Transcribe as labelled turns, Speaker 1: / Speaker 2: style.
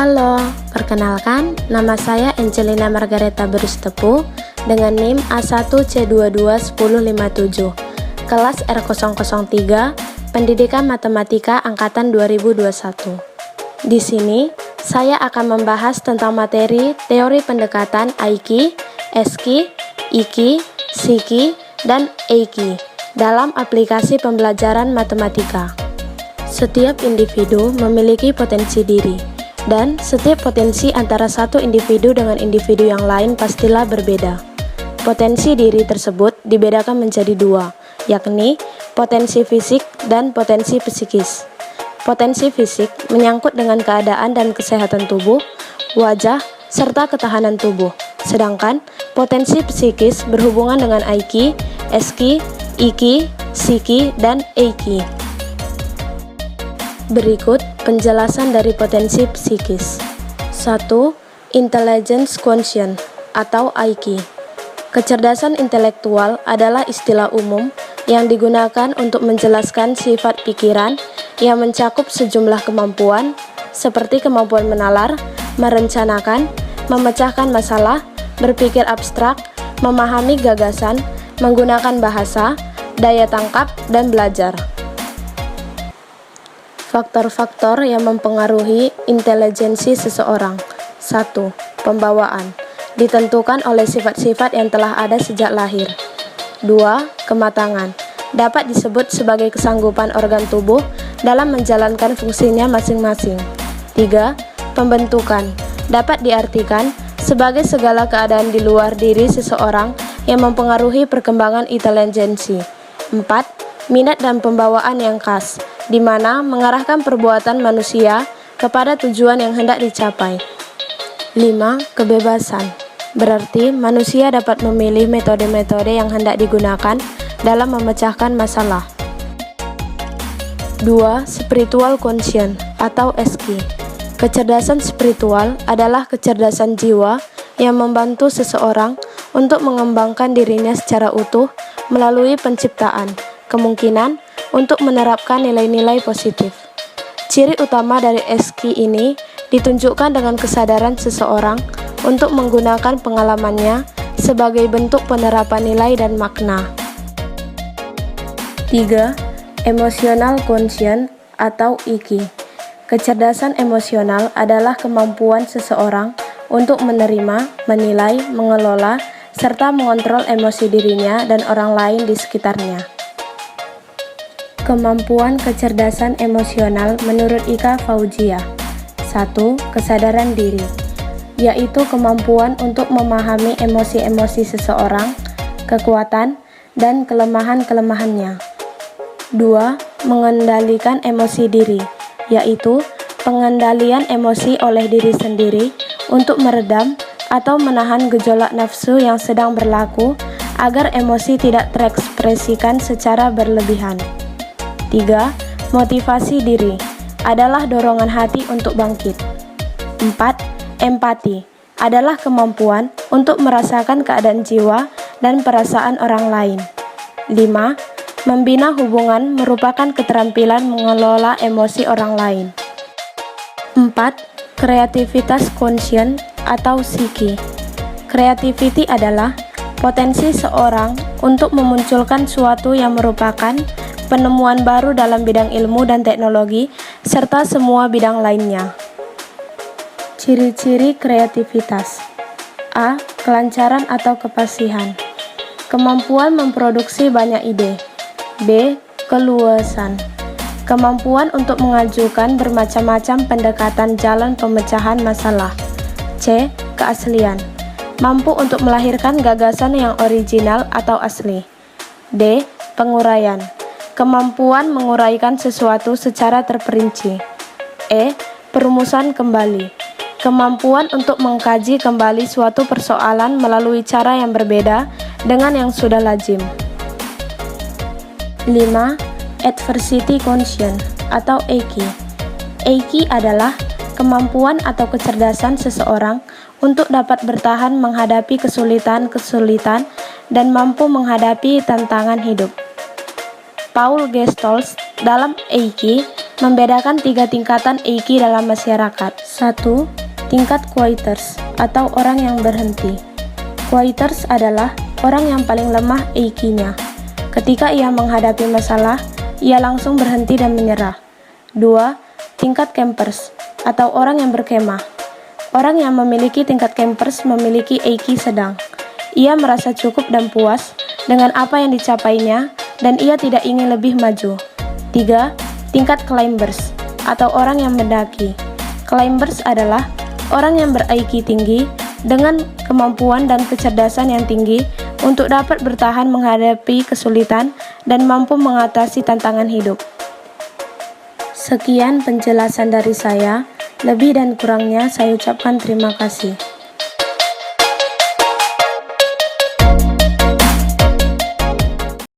Speaker 1: Halo, perkenalkan, nama saya Angelina Margareta Berustepu dengan NIM A1C221057, kelas R003, Pendidikan Matematika Angkatan 2021. Di sini, saya akan membahas tentang materi teori pendekatan Aiki, Eski, Iki, Siki, dan Eiki dalam aplikasi pembelajaran matematika. Setiap individu memiliki potensi diri, dan setiap potensi antara satu individu dengan individu yang lain pastilah berbeda. Potensi diri tersebut dibedakan menjadi dua, yakni potensi fisik dan potensi psikis. Potensi fisik menyangkut dengan keadaan dan kesehatan tubuh, wajah, serta ketahanan tubuh. Sedangkan potensi psikis berhubungan dengan Aiki, Eski, Iki, Siki, dan Eiki. Berikut penjelasan dari potensi psikis. 1. Intelligence Quotient atau IQ. Kecerdasan intelektual adalah istilah umum yang digunakan untuk menjelaskan sifat pikiran yang mencakup sejumlah kemampuan seperti kemampuan menalar, merencanakan, memecahkan masalah, berpikir abstrak, memahami gagasan, menggunakan bahasa, daya tangkap, dan belajar. Faktor-faktor yang mempengaruhi intelijensi seseorang. 1. Pembawaan. Ditentukan oleh sifat-sifat yang telah ada sejak lahir. 2. Kematangan. Dapat disebut sebagai kesanggupan organ tubuh dalam menjalankan fungsinya masing-masing. 3. Pembentukan. Dapat diartikan sebagai segala keadaan di luar diri seseorang yang mempengaruhi perkembangan intelijensi. 4. Minat dan pembawaan yang khas, di mana mengarahkan perbuatan manusia kepada tujuan yang hendak dicapai. 5. Kebebasan. Berarti manusia dapat memilih metode-metode yang hendak digunakan dalam memecahkan masalah. 2. Spiritual quotient atau SQ. Kecerdasan spiritual adalah kecerdasan jiwa yang membantu seseorang untuk mengembangkan dirinya secara utuh melalui penciptaan, kemungkinan untuk menerapkan nilai-nilai positif. Ciri utama dari SQ ini ditunjukkan dengan kesadaran seseorang untuk menggunakan pengalamannya sebagai bentuk penerapan nilai dan makna. 3. Emotional quotient atau IQ. Kecerdasan emosional adalah kemampuan seseorang untuk menerima, menilai, mengelola, serta mengontrol emosi dirinya dan orang lain di sekitarnya. Kemampuan kecerdasan emosional menurut Ika Fauzia. 1. Kesadaran diri, yaitu kemampuan untuk memahami emosi-emosi seseorang, kekuatan, dan kelemahan-kelemahannya. 2. Mengendalikan emosi diri, yaitu pengendalian emosi oleh diri sendiri untuk meredam atau menahan gejolak nafsu yang sedang berlaku agar emosi tidak terekspresikan secara berlebihan. 3. Motivasi diri adalah dorongan hati untuk bangkit. 4. Empati adalah kemampuan untuk merasakan keadaan jiwa dan perasaan orang lain. 5. Membina hubungan merupakan keterampilan mengelola emosi orang lain. 4. Kreativitas quotient atau Siki. Creativity adalah potensi seorang untuk memunculkan suatu yang merupakan penemuan baru dalam bidang ilmu dan teknologi, serta semua bidang lainnya. Ciri-ciri kreativitas. A. Kelancaran atau kefasihan. Kemampuan memproduksi banyak ide. B. Keluasan. Kemampuan untuk mengajukan bermacam-macam pendekatan jalan pemecahan masalah. C. Keaslian. Mampu untuk melahirkan gagasan yang original atau asli. D. Penguraian. Kemampuan menguraikan sesuatu secara terperinci. E. Perumusan kembali. Kemampuan untuk mengkaji kembali suatu persoalan melalui cara yang berbeda dengan yang sudah lazim. 5. Adversity quotient atau Eiki. Eiki adalah kemampuan atau kecerdasan seseorang untuk dapat bertahan menghadapi kesulitan-kesulitan dan mampu menghadapi tantangan hidup. Paul Gestalt dalam Eiki Membedakan 3 tingkatan EIKI dalam masyarakat. 1. Tingkat quitters atau orang yang berhenti. Quitters adalah orang yang paling lemah EIKI-nya. Ketika ia menghadapi masalah, ia langsung berhenti dan menyerah. 2. Tingkat campers atau orang yang berkemah. Orang yang memiliki tingkat campers memiliki EIKI sedang. Ia merasa cukup dan puas dengan apa yang dicapainya dan ia tidak ingin lebih maju. 3. Tingkat climbers atau orang yang mendaki. Climbers adalah orang yang ber-EIKI tinggi dengan kemampuan dan kecerdasan yang tinggi untuk dapat bertahan menghadapi kesulitan dan mampu mengatasi tantangan hidup. Sekian penjelasan dari saya. Lebih dan kurangnya saya ucapkan terima kasih.